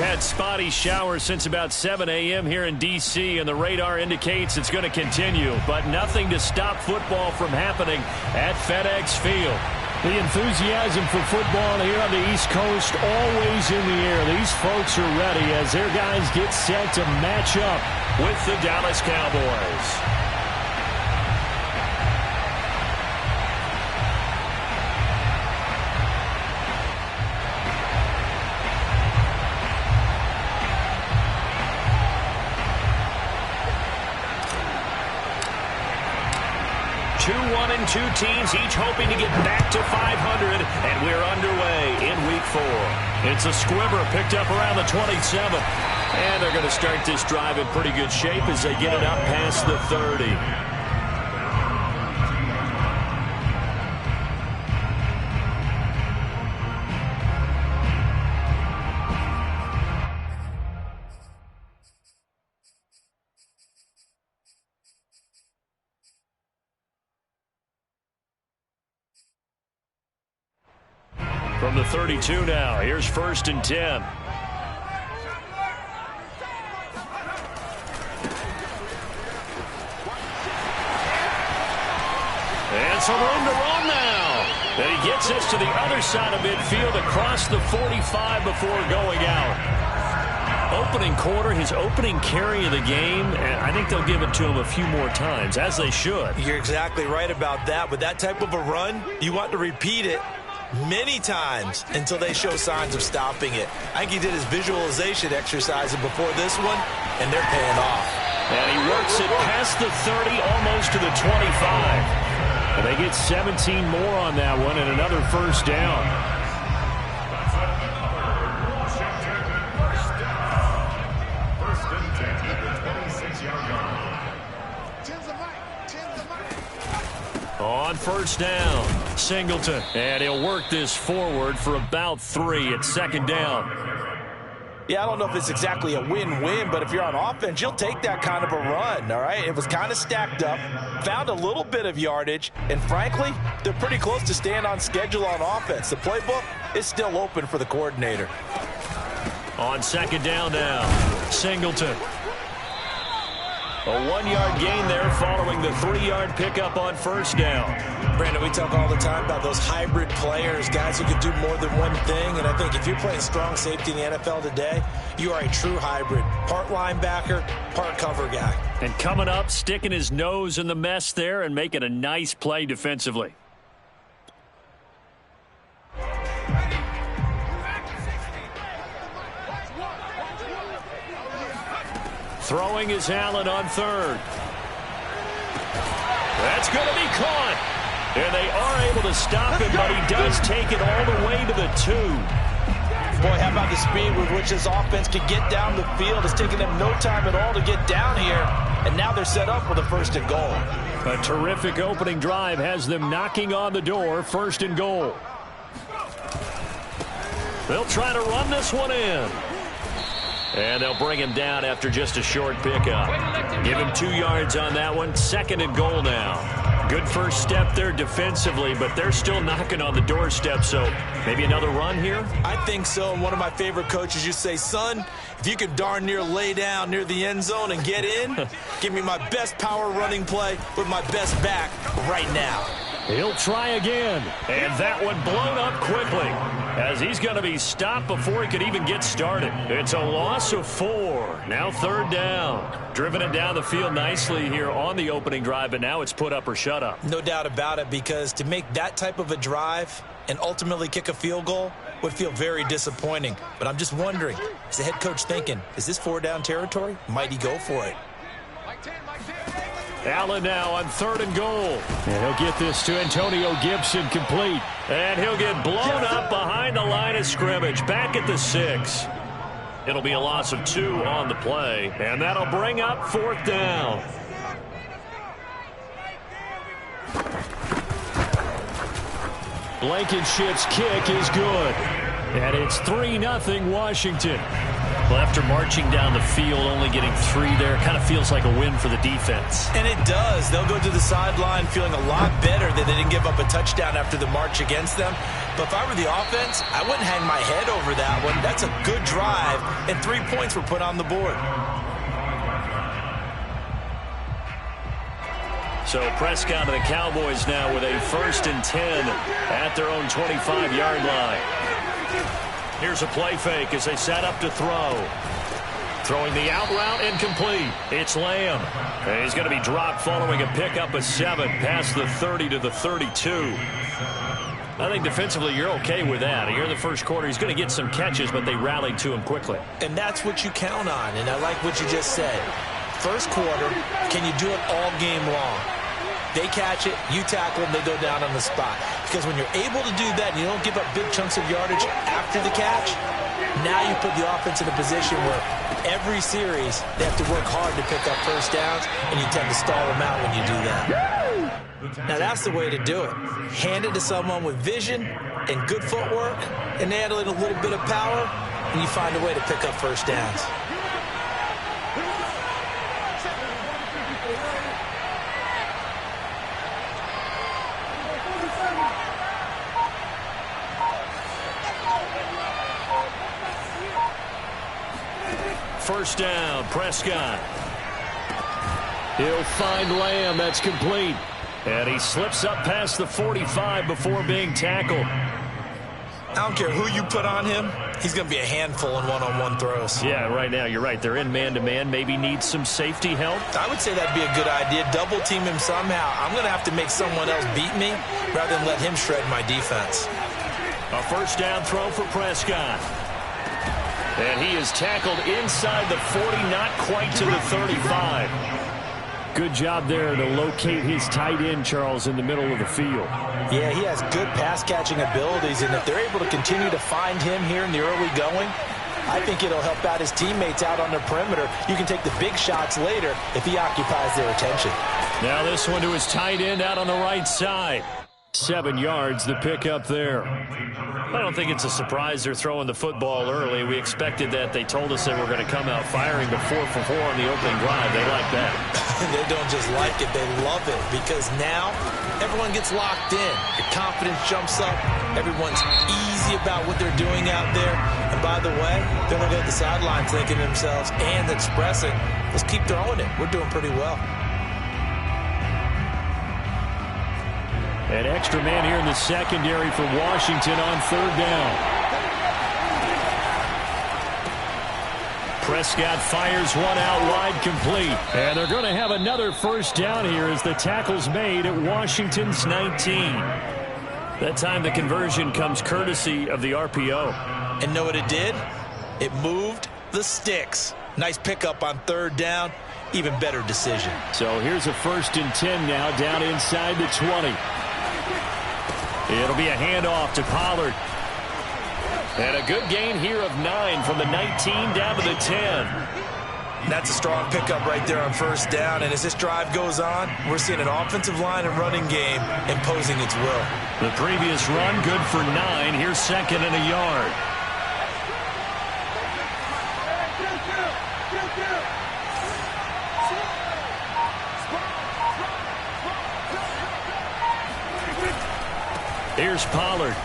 had spotty showers since about 7 a.m. here in D.C., and the radar indicates it's going to continue, but nothing to stop football from happening at FedEx Field. The enthusiasm for football here on the East Coast always in the air. These folks are ready as their guys get set to match up with the Dallas Cowboys. Two teams each hoping to get back to 500, and we're underway in Week 4. It's a squibber picked up around the 27. And they're going to start this drive in pretty good shape as they get it up past the 30. From the 32 now, here's 1st and 10. And some room to run now. And he gets this to the other side of midfield across the 45 before going out. Opening quarter, his opening carry of the game, and I think they'll give it to him a few more times, as they should. You're exactly right about that. With that type of a run, you want to repeat it many times until they show signs of stopping it. I think he did his visualization exercise before this one, and they're paying off. And he works it past the 30, almost to the 25. And they get 17 more on that one and another 1st down. On 1st down, Singleton. And he'll work this forward for about 3 at 2nd down. Yeah, I don't know if it's exactly a win-win, but if you're on offense, you'll take that kind of a run, all right? It was kind of stacked up, found a little bit of yardage, and frankly, they're pretty close to staying on schedule on offense. The playbook is still open for the coordinator. On 2nd down now, Singleton. A 1-yard gain there following the 3-yard pickup on 1st down. Brandon, we talk all the time about those hybrid players, guys who can do more than one thing. And I think if you're playing strong safety in the NFL today, you are a true hybrid. Part linebacker, part cover guy. And coming up, sticking his nose in the mess there and making a nice play defensively. Throwing is Allen on 3rd. That's going to be caught. And they are able to stop him, but he does take it all the way to the 2. Boy, how about the speed with which this offense can get down the field? It's taken them no time at all to get down here. And now they're set up for the 1st and goal. A terrific opening drive has them knocking on the door, 1st and goal. They'll try to run this one in. And they'll bring him down after just a short pickup. Give him 2 yards on that one. 2nd and goal now. Good first step there defensively, but they're still knocking on the doorstep, so maybe another run here? I think so. And one of my favorite coaches used to say, son, if you can darn near lay down near the end zone and get in, give me my best power running play with my best back right now. He'll try again. And that one blown up quickly as he's going to be stopped before he could even get started. It's a loss of 4. Now 3rd down. Driven it down the field nicely here on the opening drive, but now it's put up or shut up. No doubt about it, because to make that type of a drive and ultimately kick a field goal would feel very disappointing. But I'm just wondering, is the head coach thinking, is this 4-down territory? Might he go for it? Allen now on 3rd and goal. And he'll get this to Antonio Gibson complete. And he'll get blown up behind the line of scrimmage. Back at the 6. It'll be a loss of 2 on the play. And that'll bring up 4th down. Blankenship's kick is good. And it's 3-0 Washington. Well, after marching down the field, only getting 3 there, kind of feels like a win for the defense. And it does. They'll go to the sideline feeling a lot better that they didn't give up a touchdown after the march against them. But if I were the offense, I wouldn't hang my head over that one. That's a good drive, and 3 points were put on the board. So Prescott and the Cowboys now with a 1st and 10 at their own 25-yard line. Here's a play fake as they set up to throw. Throwing the out route incomplete. It's Lamb. And he's going to be dropped following a pickup of 7 past the 30 to the 32. I think defensively you're okay with that. Here in the first quarter, he's going to get some catches, but they rallied to him quickly. And that's what you count on, and I like what you just said. First quarter, can you do it all game long? They catch it, you tackle them, they go down on the spot. Because when you're able to do that and you don't give up big chunks of yardage after the catch, now you put the offense in a position where every series they have to work hard to pick up first downs, and you tend to stall them out when you do that. Now that's the way to do it. Hand it to someone with vision and good footwork, and add a little bit of power, and you find a way to pick up first downs. First down, Prescott. He'll find Lamb. That's complete. And he slips up past the 45 before being tackled. I don't care who you put on him, he's going to be a handful in one-on-one throws. Yeah, right now, you're right. They're in man-to-man. Maybe needs some safety help. I would say that'd be a good idea. Double team him somehow. I'm going to have to make someone else beat me rather than let him shred my defense. A first down throw for Prescott. And he is tackled inside the 40, not quite to the 35. Good job there to locate his tight end, Charles, in the middle of the field. Yeah, he has good pass-catching abilities, and if they're able to continue to find him here in the early going, I think it'll help out his teammates out on the perimeter. You can take the big shots later if he occupies their attention. Now this one to his tight end out on the right side. 7 yards, the pickup there. I don't think it's a surprise they're throwing the football early. We expected that. They told us they were going to come out firing, but 4 for 4 on the opening drive. They like that. They don't just like it, they love it, because now everyone gets locked in. Your confidence jumps up. Everyone's easy about what they're doing out there. And by the way, they're going to go to the sidelines thinking to themselves and expressing, let's keep throwing it. We're doing pretty well. An extra man here in the secondary for Washington on 3rd down. Prescott fires one out wide, complete. And they're going to have another first down here as the tackle's made at Washington's 19. That time the conversion comes courtesy of the RPO. And know what it did? It moved the sticks. Nice pickup on 3rd down. Even better decision. So here's a 1st and 10 now down inside the 20. It'll be a handoff to Pollard. And a good gain here of 9 from the 19 down to the 10. That's a strong pickup right there on 1st down. And as this drive goes on, we're seeing an offensive line and running game imposing its will. The previous run good for 9. Here's 2nd and a yard. Here's Pollard.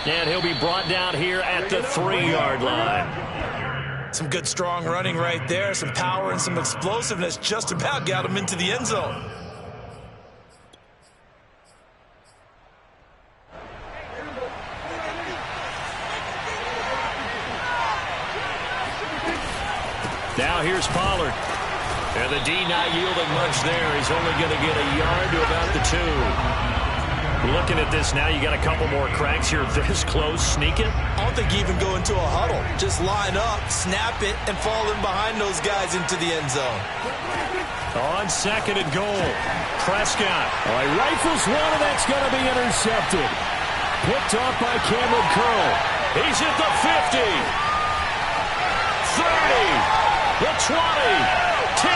And he'll be brought down here at the 3-yard line. Some good strong running right there. Some power and some explosiveness just about got him into the end zone. Now here's Pollard. And the D not yielding much there. He's only going to get a yard to about the 2. Looking at this now, you got a couple more cracks here this close. Sneak it. I don't think you even go into a huddle. Just line up, snap it, and fall in behind those guys into the end zone. On 2nd and goal, Prescott. All right, rifles one, and that's going to be intercepted. Picked off by Cameron Curl. He's at the 50. 30. The 20. 10,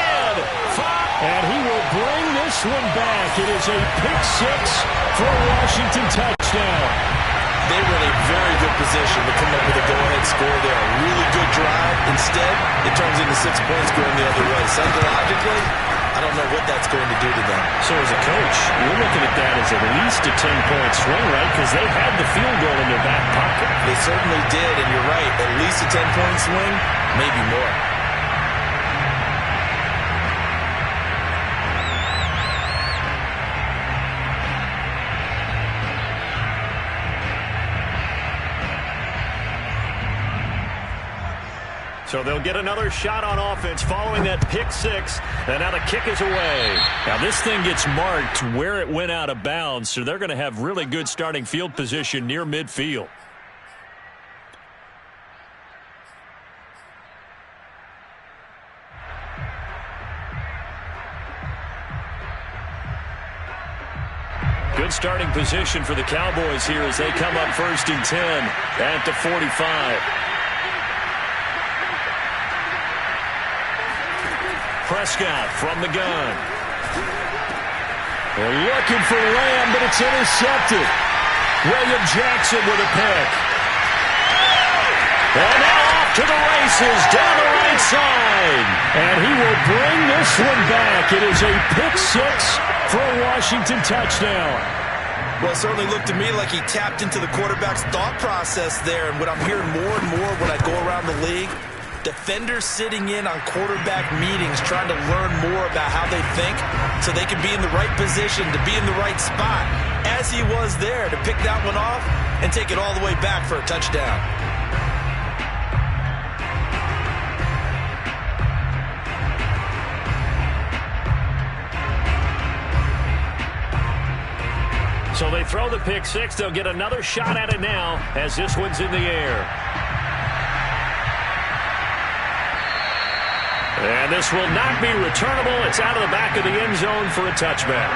5. And he will bring this one back. It is a pick 6 for a Washington touchdown. They were in a very good position to come up with a go-ahead score there. A really good drive. Instead, it turns into 6 points going the other way. Psychologically, I don't know what that's going to do to them. So as a coach, you're looking at that as at least a 10-point swing, right? Because they had the field goal in their back pocket. They certainly did, and you're right. At least a 10-point swing, maybe more. So they'll get another shot on offense following that pick six. And now the kick is away. Now this thing gets marked where it went out of bounds, so they're going to have really good starting field position near midfield. Good starting position for the Cowboys here as they come up 1st and 10 at the 45. Prescott from the gun. They're looking for Lamb, but it's intercepted. William Jackson with a pick. And now off to the races down the right side. And he will bring this one back. It is a pick six for a Washington touchdown. Well, it certainly looked to me like he tapped into the quarterback's thought process there. And what I'm hearing more and more when I go around the league, defenders sitting in on quarterback meetings trying to learn more about how they think so they can be in the right position to be in the right spot, as he was there, to pick that one off and take it all the way back for a touchdown. So they throw the pick six. They'll get another shot at it now as this one's in the air. And this will not be returnable. It's out of the back of the end zone for a touchback.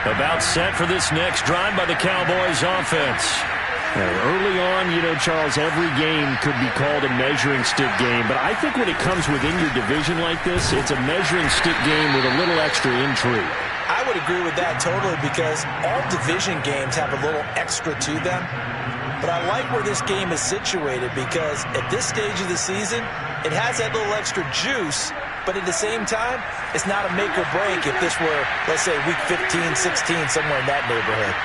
About set for this next drive by the Cowboys offense. Early on, Charles, every game could be called a measuring stick game. But I think when it comes within your division like this, it's a measuring stick game with a little extra intrigue. I would agree with that totally because all division games have a little extra to them. But I like where this game is situated because at this stage of the season, it has that little extra juice. But at the same time, it's not a make or break if this were, let's say, week 15, 16, somewhere in that neighborhood.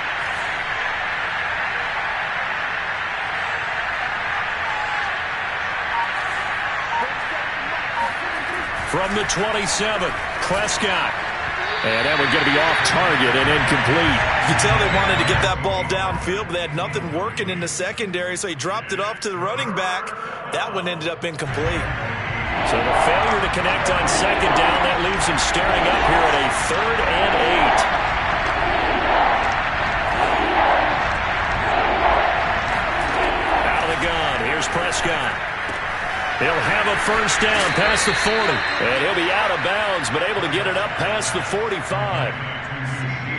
From the 27, Prescott. And that one's going to be off target and incomplete. You can tell they wanted to get that ball downfield, but they had nothing working in the secondary, so he dropped it off to the running back. That one ended up incomplete. So the failure to connect on second down, that leaves him staring up here at a 3rd and 8. Out of the gun, here's Prescott. He'll have a first down past the 40. And he'll be out of bounds, but able to get it up past the 45.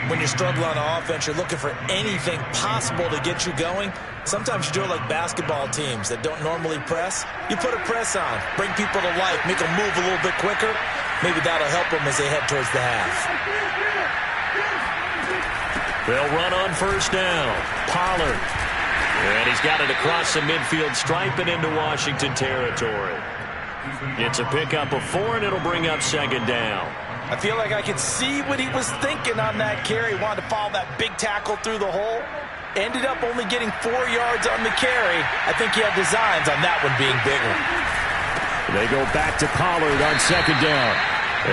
When you're struggling on offense, you're looking for anything possible to get you going. Sometimes you do it like basketball teams that don't normally press. You put a press on, bring people to life, make them move a little bit quicker. Maybe that'll help them as they head towards the half. They'll run on first down. Pollard. And he's got it across the midfield stripe and into Washington territory. It's a pickup of 4, and it'll bring up 2nd down. I feel like I could see what he was thinking on that carry. He wanted to follow that big tackle through the hole. Ended up only getting 4 yards on the carry. I think he had designs on that one being bigger. They go back to Pollard on 2nd down.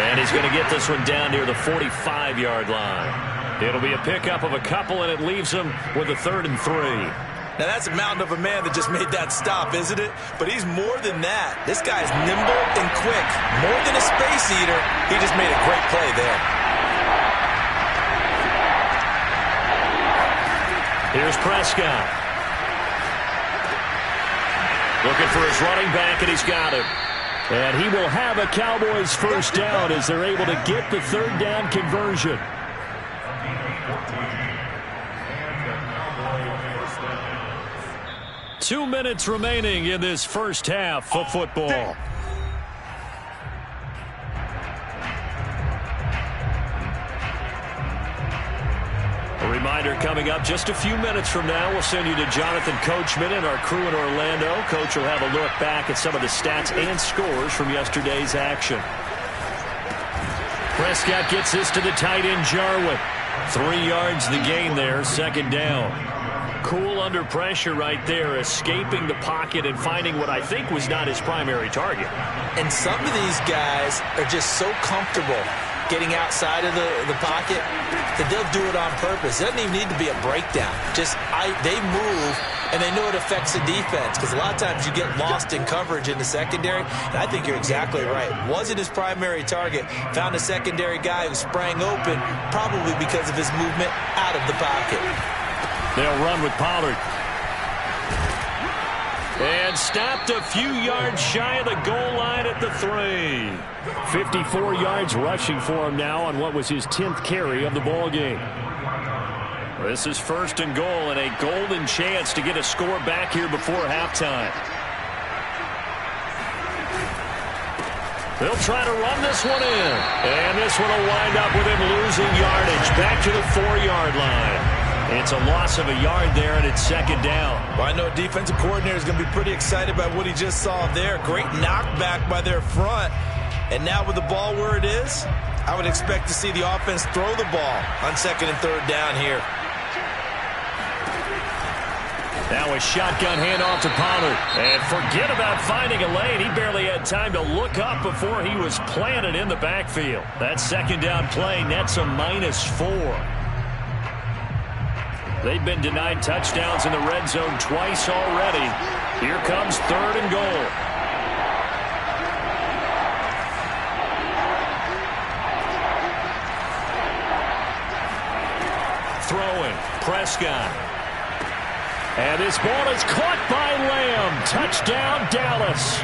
And he's going to get this one down near the 45-yard line. It'll be a pickup of a couple, and it leaves him with a 3rd and 3. Now, that's a mountain of a man that just made that stop, isn't it? But he's more than that. This guy's nimble and quick. More than a space eater, he just made a great play there. Here's Prescott. Looking for his running back, and he's got him. And he will have a Cowboys first down as they're able to get the 3rd down conversion. Two minutes remaining in this first half of football. A reminder coming up just a few minutes from now, we'll send you to Jonathan Coachman and our crew in Orlando. Coach will have a look back at some of the stats and scores from yesterday's action. Prescott gets this to the tight end, Jarwin. 3 yards the gain there, second down. Cool under pressure right there, escaping the pocket and finding what I think was not his primary target. And some of these guys are just so comfortable getting outside of the pocket that they'll do it on purpose. It doesn't even need to be a breakdown. They move, and they know it affects the defense, because a lot of times you get lost in coverage in the secondary, and I think you're exactly right. Wasn't his primary target. Found a secondary guy who sprang open, probably because of his movement out of the pocket. They'll run with Pollard. And stopped a few yards shy of the goal line at the 3. 54 yards rushing for him now on what was his 10th carry of the ball game. This is first and goal, and a golden chance to get a score back here before halftime. They'll try to run this one in. And this one will wind up with him losing yardage back to the 4-yard line. It's a loss of a yard there, and it's second down. Well, I know a defensive coordinator is going to be pretty excited by what he just saw there. Great knockback by their front. And now with the ball where it is, I would expect to see the offense throw the ball on second and third down here. Now a shotgun handoff to Pollard. And forget about finding a lane. He barely had time to look up before he was planted in the backfield. That second down play nets a -4. They've been denied touchdowns in the red zone twice already. Here comes third and goal. Throwing, Prescott. And this ball is caught by Lamb. Touchdown, Dallas.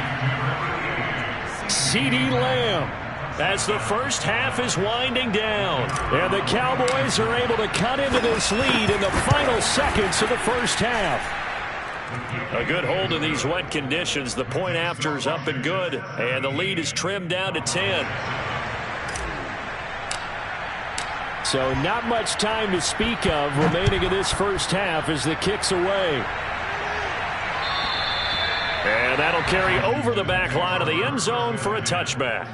CeeDee Lamb. As the first half is winding down. And the Cowboys are able to cut into this lead in the final seconds of the first half. A good hold in these wet conditions. The point after is up and good. And the lead is trimmed down to 10. So not much time to speak of remaining in this first half as the kick's away. And that'll carry over the back line of the end zone for a touchback.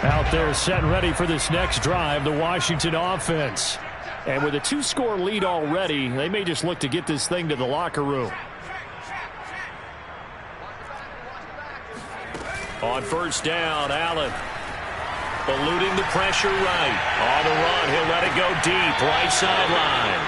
Out there set and ready for this next drive, the Washington offense. And with a 2-score lead already, they may just look to get this thing to the locker room. On first down, Allen. Eluding the pressure right. On the run, he'll let it go deep. Right sideline.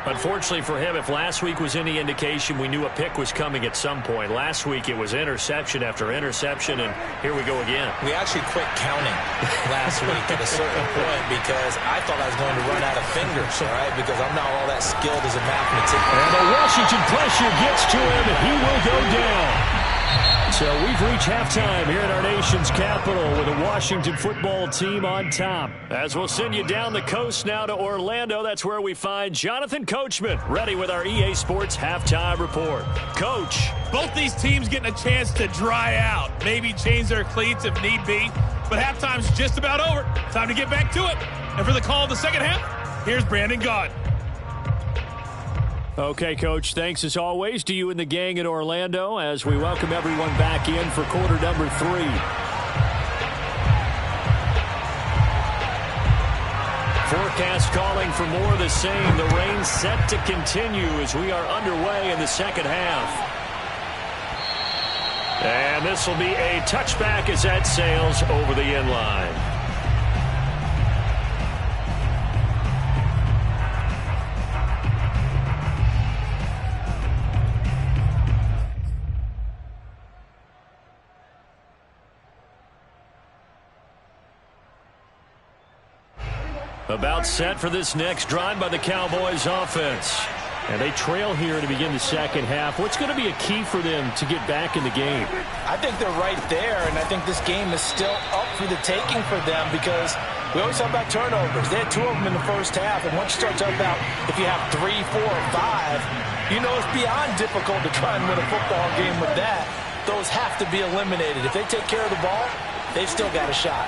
Unfortunately for him, if last week was any indication, we knew a pick was coming at some point. Last week it was interception after interception, and here we go again. We actually quit counting last week at a certain point because I thought I was going to run out of fingers, all right, because I'm not all that skilled as a mathematician. And the Washington pressure gets to him, and he will go down. So we've reached halftime here in our nation's capital with the Washington football team on top. As we'll send you down the coast now to Orlando, that's where we find Jonathan Coachman ready with our EA Sports halftime report. Coach. Both these teams getting a chance to dry out, maybe change their cleats if need be, but halftime's just about over. Time to get back to it. And for the call of the second half, here's Brandon Gaudin. Okay, Coach, thanks as always to you and the gang in Orlando as we welcome everyone back in for quarter number 3. Forecast calling for more of the same. The rain set to continue as we are underway in the second half. And this will be a touchback as that sails over the end line. About set for this next drive by the Cowboys offense. And they trail here to begin the second half. What's going to be a key for them to get back in the game? I think they're right there, and I think this game is still up for the taking for them because we always talk about turnovers. They had 2 of them in the first half, and once you start talking about if you have 3, 4, or 5, you know it's beyond difficult to try and win a football game with that. Those have to be eliminated. If they take care of the ball, they've still got a shot.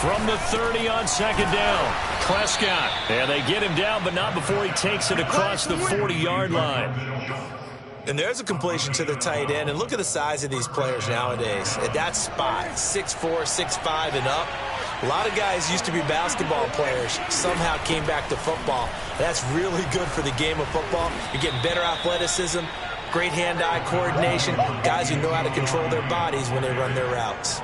From the 30 on second down, Prescott. And they get him down, but not before he takes it across the 40-yard line. And there's a completion to the tight end. And look at the size of these players nowadays. At that spot, 6'4", 6'5", and up. A lot of guys used to be basketball players, somehow came back to football. That's really good for the game of football. You're getting better athleticism, great hand-eye coordination, guys who know how to control their bodies when they run their routes.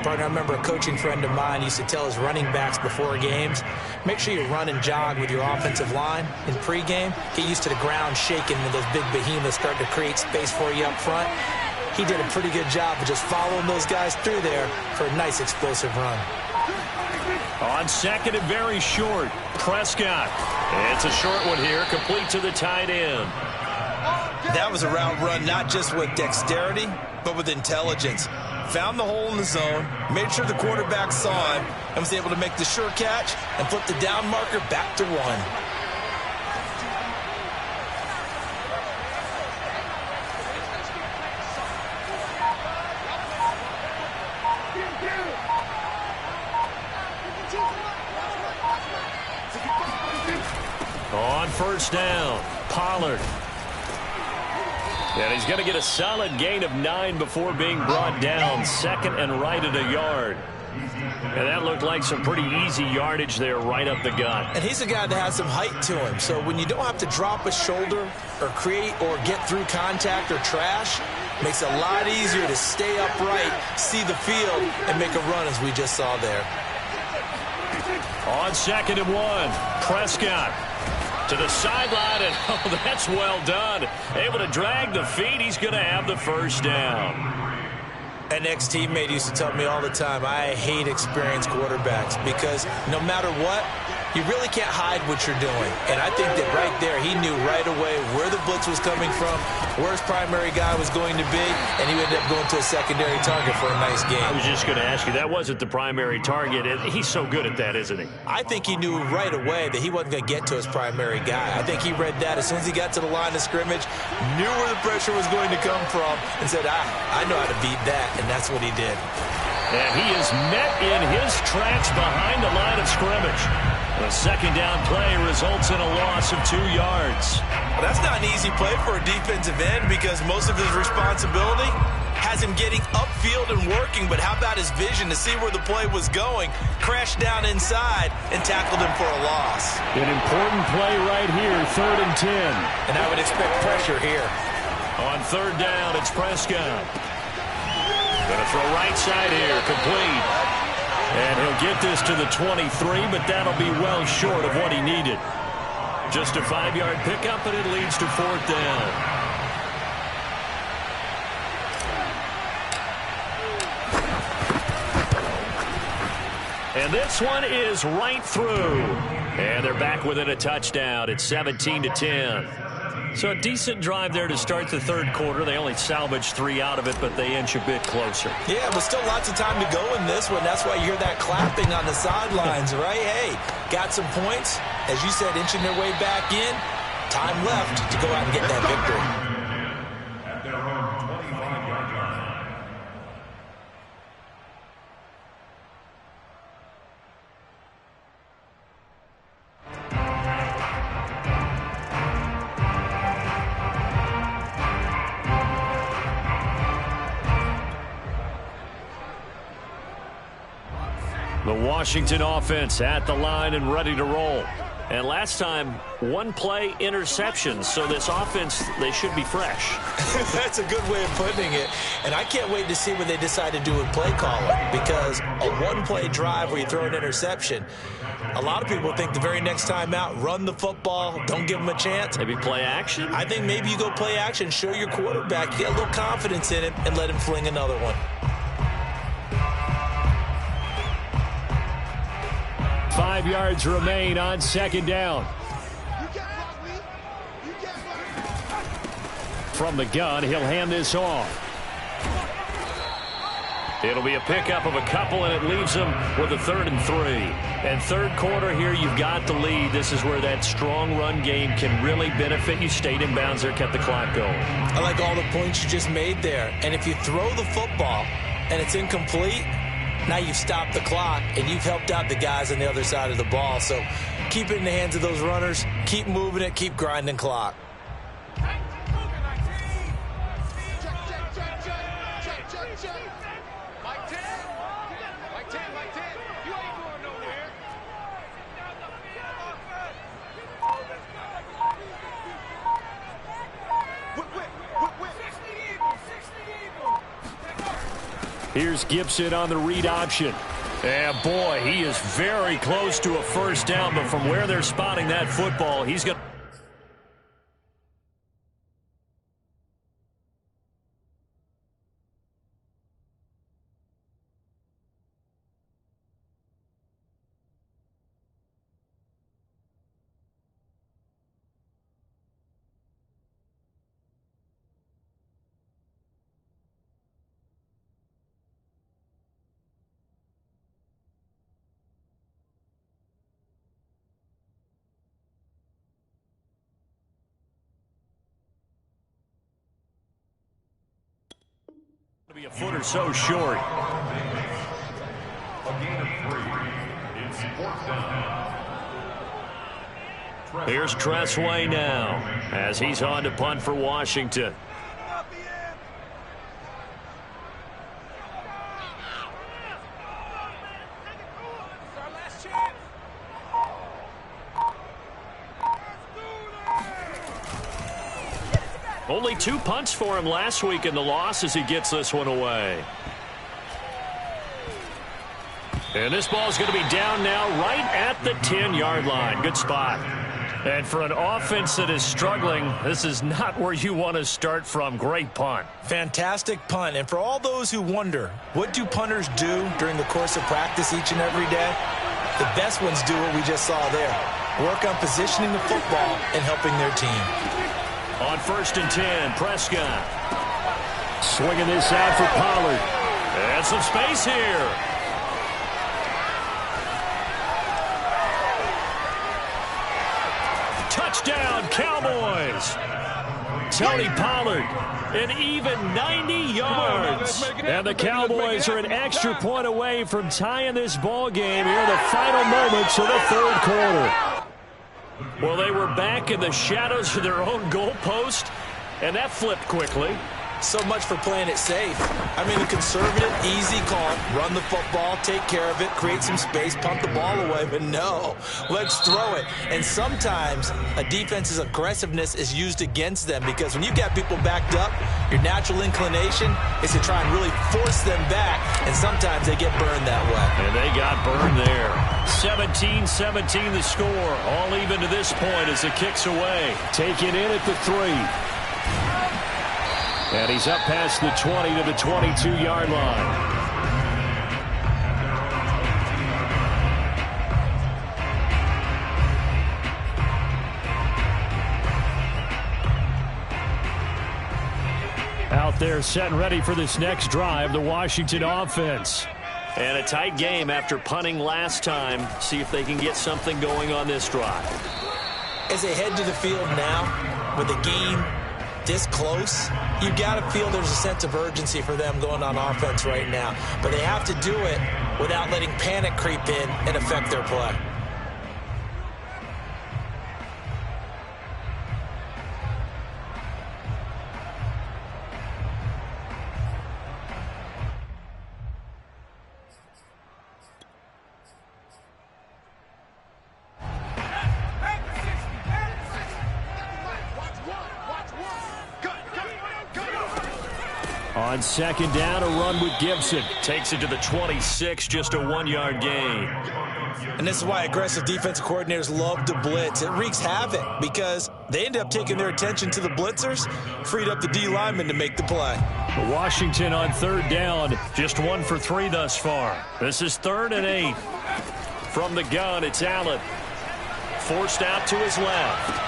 Partner, I remember a coaching friend of mine used to tell his running backs before games, make sure you run and jog with your offensive line in pregame. Get used to the ground shaking when those big behemoths start to create space for you up front. He did a pretty good job of just following those guys through there for a nice explosive run. On second and very short, Prescott. It's a short one here, complete to the tight end. That was a route run not just with dexterity, but with intelligence. Found the hole in the zone, made sure the quarterback saw him, and was able to make the sure catch and flip the down marker back to 1. On first down, Pollard. And he's going to get a solid gain of 9 before being brought down. Second and right at a yard. And that looked like some pretty easy yardage there right up the gut. And he's a guy that has some height to him. So when you don't have to drop a shoulder or create or get through contact or trash, makes it a lot easier to stay upright, see the field, and make a run as we just saw there. On second and 1, Prescott. To the sideline, and oh, that's well done. Able to drag the feet. He's going to have the first down. An ex-teammate used to tell me all the time, I hate experienced quarterbacks because no matter what, you really can't hide what you're doing. And I think that right there, he knew right away where the blitz was coming from, where his primary guy was going to be, and he ended up going to a secondary target for a nice game. I was just going to ask you, that wasn't the primary target. He's so good at that, isn't he? I think he knew right away that he wasn't going to get to his primary guy. I think he read that as soon as he got to the line of scrimmage, knew where the pressure was going to come from, and said, I know how to beat that, and that's what he did. And he is met in his tracks behind the line of scrimmage. The second down play results in a loss of 2 yards. Well, that's not an easy play for a defensive end because most of his responsibility has him getting upfield and working, but how about his vision to see where the play was going, crashed down inside, and tackled him for a loss. An important play right here, 3rd and 10. And I would expect pressure here. On third down, it's Prescott. Going to throw right side here, complete. And he'll get this to the 23, but that'll be well short of what he needed. Just a 5-yard pickup, and it leads to 4th down. And this one is right through. And they're back within a touchdown. It's 17-10. So a decent drive there to start the third quarter. They only salvaged 3 out of it, but they inch a bit closer. Yeah, but still lots of time to go in this one. That's why you hear that clapping on the sidelines, right? Hey, got some points. As you said, inching their way back in. Time left to go out and get that victory. The Washington offense at the line and ready to roll. And last time, 1 play interception. So this offense, they should be fresh. That's a good way of putting it. And I can't wait to see what they decide to do with play calling. Because a 1-play drive where you throw an interception, a lot of people think the very next time out, run the football, don't give them a chance. Maybe play action? I think maybe you go play action, show your quarterback, get a little confidence in him, and let him fling another one. 5 yards remain on second down. From the gun, he'll hand this off. It'll be a pickup of a couple, and it leaves them with a 3rd and 3. And third quarter here, you've got the lead. This is where that strong run game can really benefit you. Stayed in bounds there, kept the clock going. I like all the points you just made there. And if you throw the football and it's incomplete, now you've stopped the clock and you've helped out the guys on the other side of the ball. So keep it in the hands of those runners. Keep moving it. Keep grinding clock. Here's Gibson on the read option. And boy, he is very close to a first down, but from where they're spotting that football, he's going to... be a foot or so short. Here's Tressway now as he's on to punt for Washington. Only 2 punts for him last week in the loss as he gets this one away. And this ball is going to be down now right at the 10-yard line. Good spot. And for an offense that is struggling, this is not where you want to start from. Great punt. Fantastic punt. And for all those who wonder, what do punters do during the course of practice each and every day? The best ones do what we just saw there. Work on positioning the football and helping their team. On 1st and 10, Prescott. Swinging this out for Pollard. And some space here. Touchdown, Cowboys. Tony Pollard, an even 90 yards. And the Cowboys are an extra point away from tying this ball game here in the final moments of the 3rd quarter. Well, they were back in the shadows of their own goalpost, and that flipped quickly. So much for playing it safe. I mean, a conservative, easy call. Run the football, take care of it, create some space, pump the ball away. But no, let's throw it. And sometimes a defense's aggressiveness is used against them because when you've got people backed up, your natural inclination is to try and really force them back. And sometimes they get burned that way. And they got burned there. 17-17 the score. All even to this point as it kicks away. Taken in at the 3. And he's up past the 20 to the 22-yard line. Out there set and ready for this next drive, the Washington offense. And a tight game after punting last time. See if they can get something going on this drive. As they head to the field now with the game this close, you got to feel there's a sense of urgency for them going on offense right now. But they have to do it without letting panic creep in and affect their play. On 2nd down, a run with Gibson. Takes it to the 26, just a 1-yard gain. And this is why aggressive defensive coordinators love to blitz. It wreaks havoc because they end up taking their attention to the blitzers, freed up the D lineman to make the play. Washington on 3rd down. Just 1 for 3 thus far. This is 3rd and 8. From the gun, it's Allen. Forced out to his left.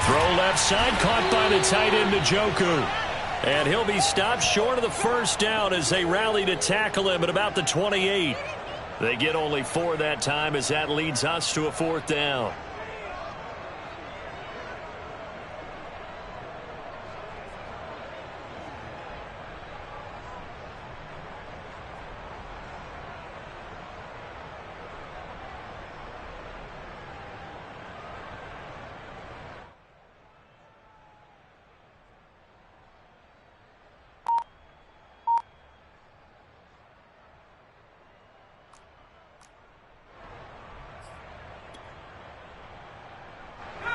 Throw left side, caught by the tight end Njoku. And he'll be stopped short of the first down as they rally to tackle him at about the 28. They get only 4 that time as that leads us to a 4th down.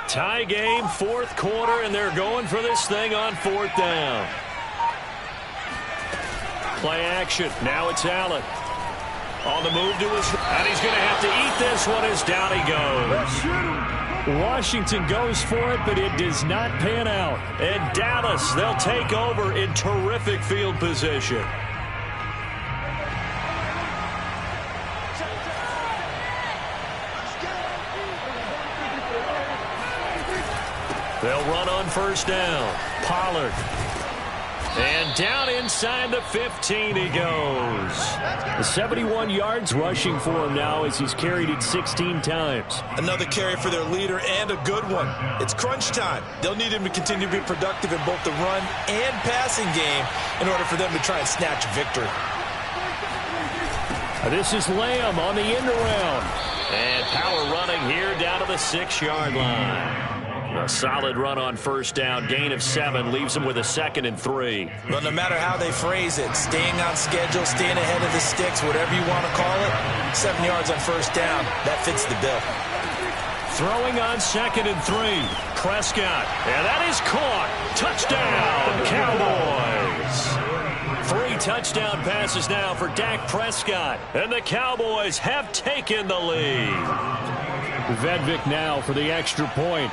Tie game, 4th quarter, and they're going for this thing on 4th down. Play action. Now it's Allen. On the move to his... And he's going to have to eat this one as down he goes. Washington goes for it, but it does not pan out. And Dallas, they'll take over in terrific field position. They'll run on 1st down. Pollard. And down inside the 15 he goes. 71 yards rushing for him now as he's carried it 16 times. Another carry for their leader and a good one. It's crunch time. They'll need him to continue to be productive in both the run and passing game in order for them to try and snatch victory. This is Lamb on the end around. And power running here down to the 6-yard line. A solid run on 1st down. Gain of 7 leaves them with a 2nd and 3. Well, no matter how they phrase it, staying on schedule, staying ahead of the sticks, whatever you want to call it, 7 yards on 1st down, that fits the bill. Throwing on 2nd and 3. Prescott. And that is caught. Touchdown, Cowboys. 3 touchdown passes now for Dak Prescott. And the Cowboys have taken the lead. Vedvik now for the extra point.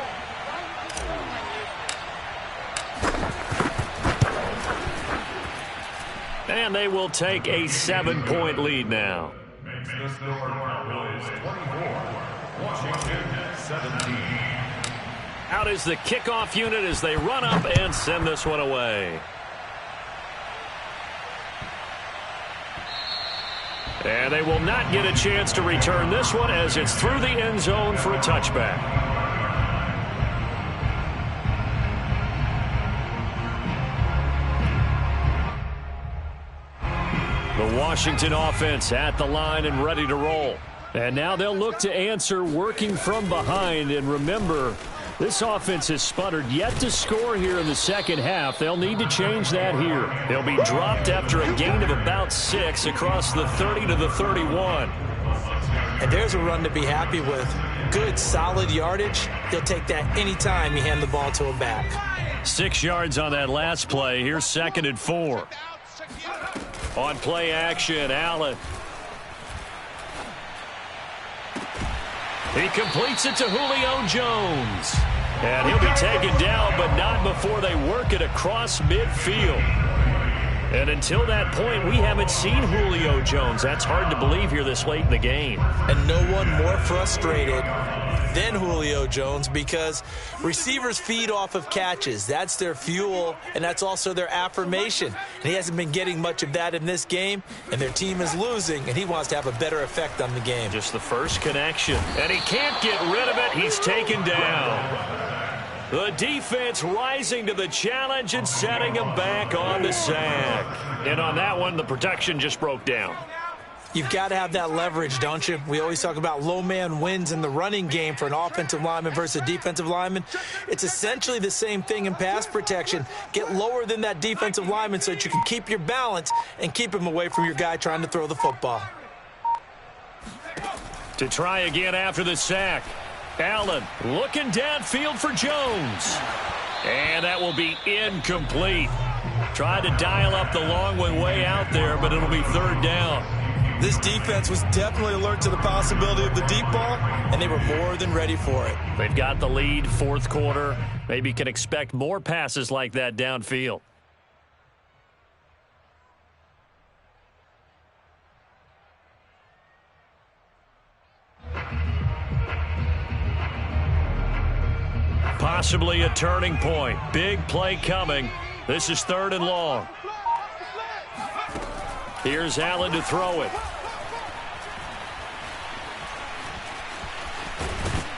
And they will take a 7-point lead now. Makes the score Cowboys 24, Washington 17. Out is the kickoff unit as they run up and send this one away. And they will not get a chance to return this one as it's through the end zone for a touchback. The Washington offense at the line and ready to roll. And now they'll look to answer working from behind. And remember, this offense has sputtered yet to score here in the 2nd half. They'll need to change that here. They'll be dropped after a gain of about 6 across the 30 to the 31. And there's a run to be happy with. Good, solid yardage. He'll take that anytime you hand the ball to him back. 6 yards on that last play. Here's 2nd and 4. On play action, Allen. He completes it to Julio Jones. And he'll be taken down, but not before they work it across midfield. And until that point, we haven't seen Julio Jones. That's hard to believe here this late in the game. And no one more frustrated than Julio Jones because receivers feed off of catches. That's their fuel, and that's also their affirmation. And he hasn't been getting much of that in this game, and their team is losing, and he wants to have a better effect on the game. Just the first connection, and he can't get rid of it. He's taken down. The defense rising to the challenge and setting him back on the sack. And on that one, the protection just broke down. You've got to have that leverage, don't you? We always talk about low man wins in the running game for an offensive lineman versus a defensive lineman. It's essentially the same thing in pass protection. Get lower than that defensive lineman so that you can keep your balance and keep him away from your guy trying to throw the football. To try again after the sack. Allen looking downfield for Jones. And that will be incomplete. Tried to dial up the long one way out there, but it'll be 3rd down. This defense was definitely alert to the possibility of the deep ball, and they were more than ready for it. They've got the lead, 4th quarter. Maybe can expect more passes like that downfield. Possibly a turning point. Big play coming. This is 3rd and long. Here's Allen to throw it.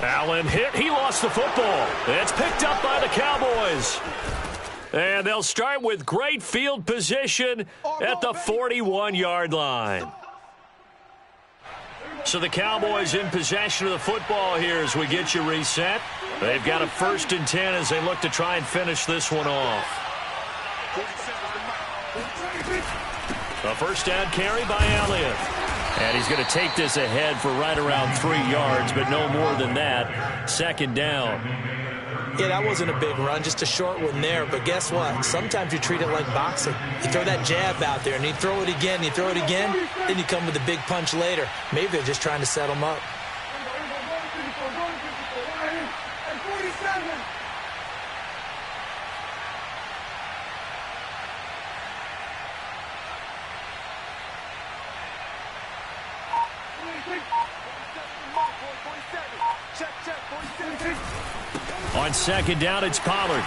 Allen hit. He lost the football. It's picked up by the Cowboys. And they'll start with great field position at the 41-yard line. So the Cowboys in possession of the football here as we get you reset. They've got a 1st and 10 as they look to try and finish this one off. A 1st down carry by Elliott. And he's going to take this ahead for right around 3 yards, but no more than that. 2nd down. Yeah, that wasn't a big run, just a short one there. But guess what? Sometimes you treat it like boxing. You throw that jab out there, and you throw it again, you throw it again, then you come with a big punch later. Maybe they're just trying to set them up. On 2nd down, it's Pollard.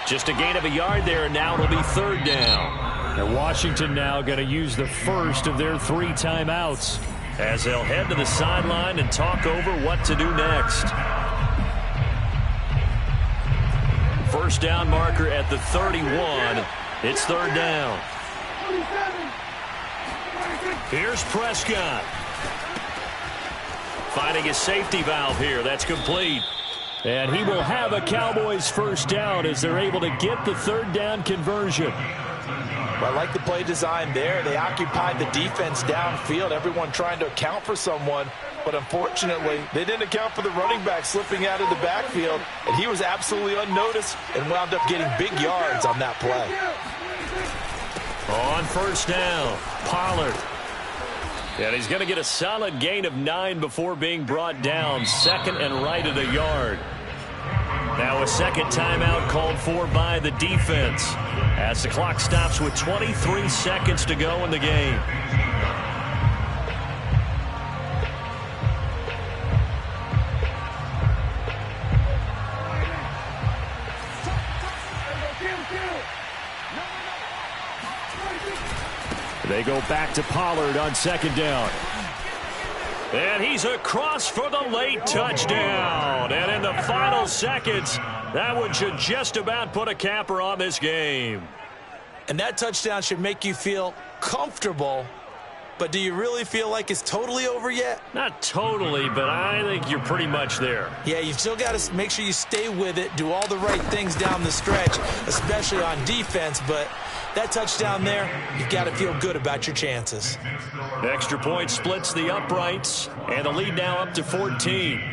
Just a gain of a yard there, and now it'll be 3rd down. And Washington now going to use the first of their 3 timeouts, as they'll head to the sideline and talk over what to do next. 1st down marker at the 31. It's 3rd down. Here's Prescott. Finding a safety valve here. That's complete. And he will have a Cowboys 1st down as they're able to get the 3rd down conversion. Well, I like the play design there. They occupied the defense downfield, everyone trying to account for someone. But unfortunately, they didn't account for the running back slipping out of the backfield. And he was absolutely unnoticed and wound up getting big yards on that play. On 1st down, Pollard. And he's going to get a solid gain of 9 before being brought down. 2nd and right at a yard. Now a 2nd timeout called for by the defense as the clock stops with 23 seconds to go in the game. They go back to Pollard on 2nd down. And he's across for the late touchdown. And in the final seconds, that one should just about put a capper on this game. And that touchdown should make you feel comfortable. But do you really feel like it's totally over yet? Not totally, but I think you're pretty much there. Yeah, you've still got to make sure you stay with it, do all the right things down the stretch, especially on defense. But that touchdown there, you've got to feel good about your chances. Extra point splits the uprights, and the lead now up to 14.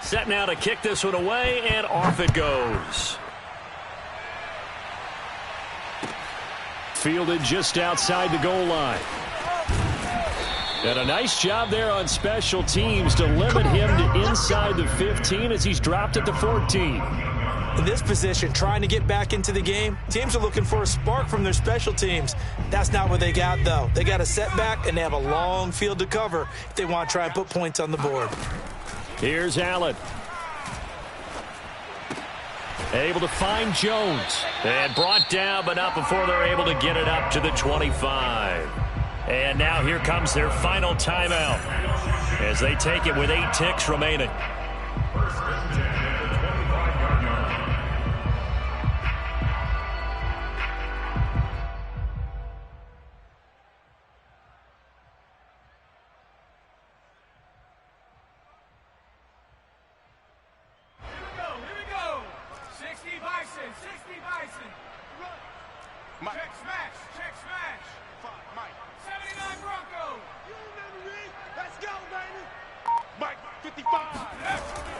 Set now to kick this one away, and off it goes. Fielded just outside the goal line. And a nice job there on special teams to limit him to inside the 15 as he's dropped at the 14. In this position, trying to get back into the game, teams are looking for a spark from their special teams. That's not what they got, though. They got a setback, and they have a long field to cover if they want to try and put points on the board. Here's Allen. Able to find Jones. And brought down, but not before they're able to get it up to the 25. And now here comes their final timeout as they take it with 8 ticks remaining.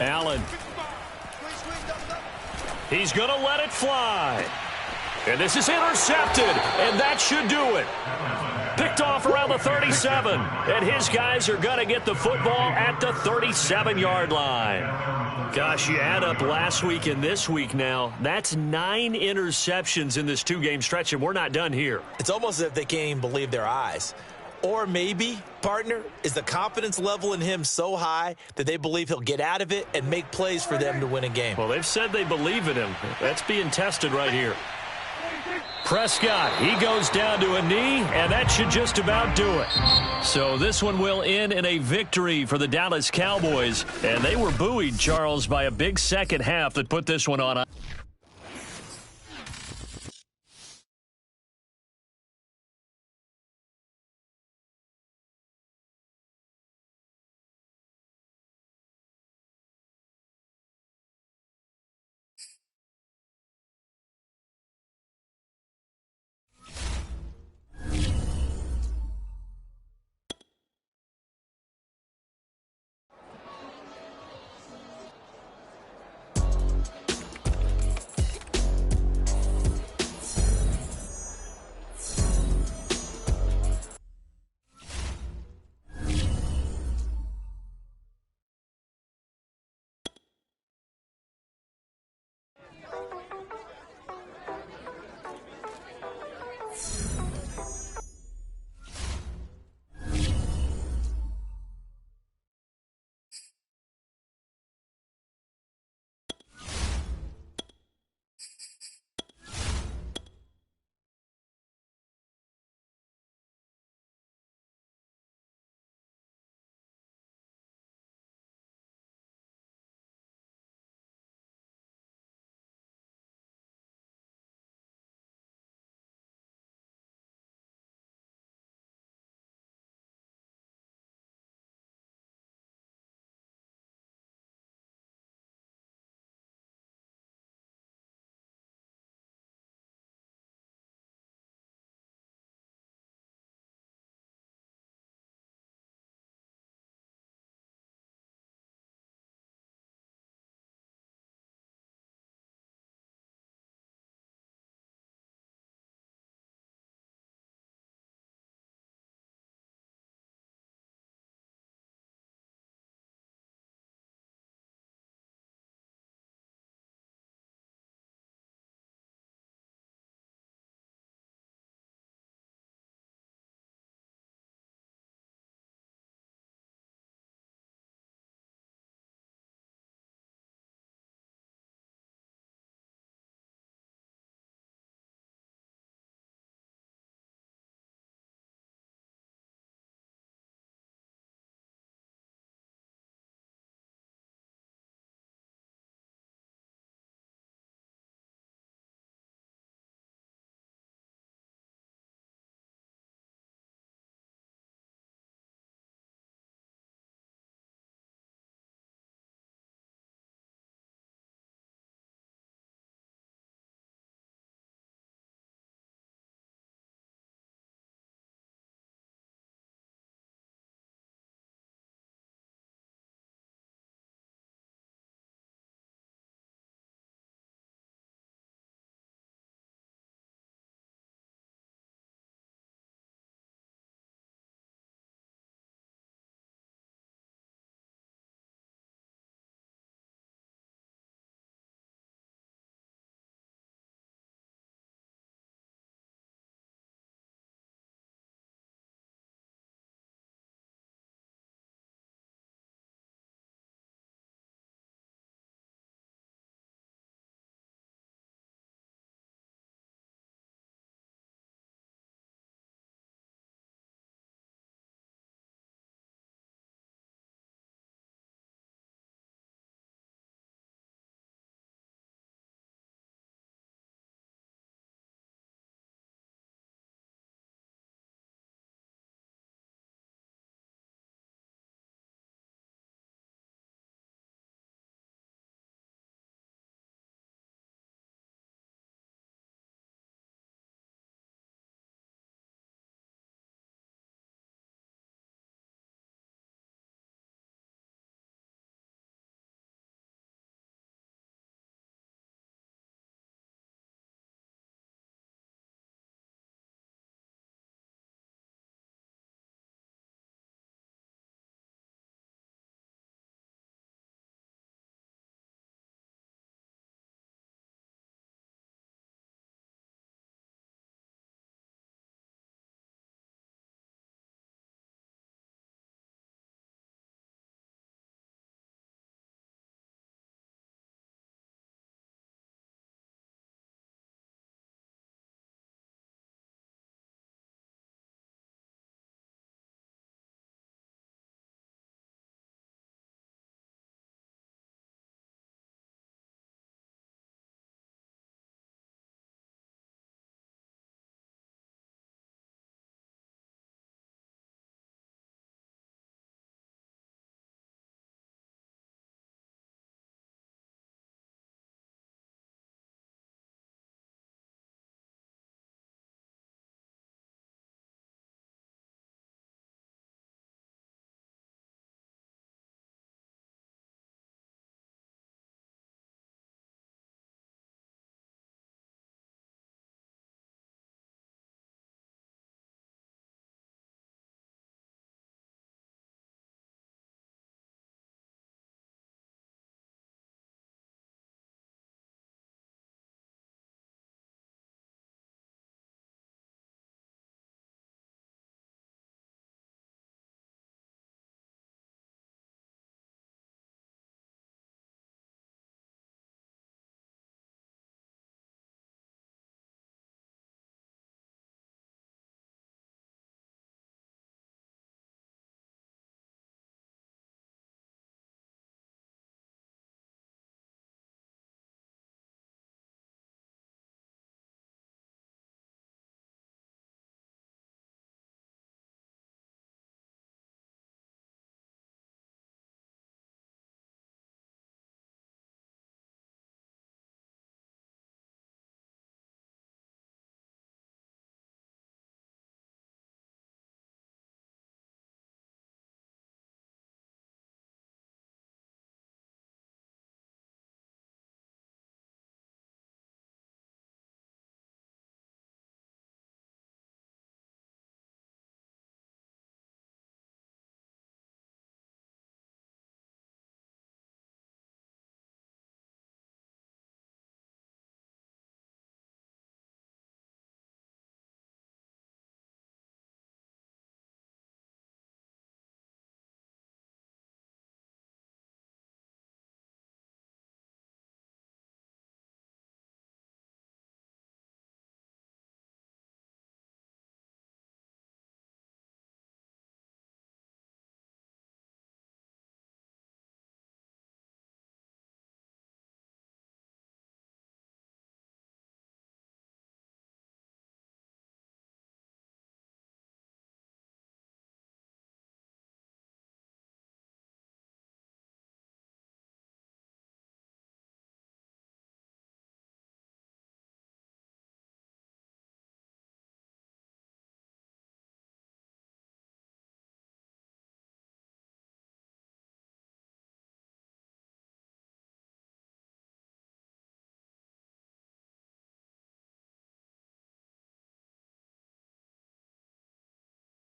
Allen. He's going to let it fly. And this is intercepted, and that should do it. Picked picked off around the 37. And his guys are going to get the football at the 37-yard line. Gosh, you add up last week and this week now, that's 9 interceptions in this 2-game stretch, and we're not done here. It's almost as if they can't even believe their eyes. Or maybe, partner, is the confidence level in him so high that they believe he'll get out of it and make plays for them to win a game. Well, they've said they believe in him. That's being tested right here. Prescott, he goes down to a knee, and that should just about do it. So this one will end in a victory for the Dallas Cowboys, and they were buoyed, Charles, by a big second half that put this one on.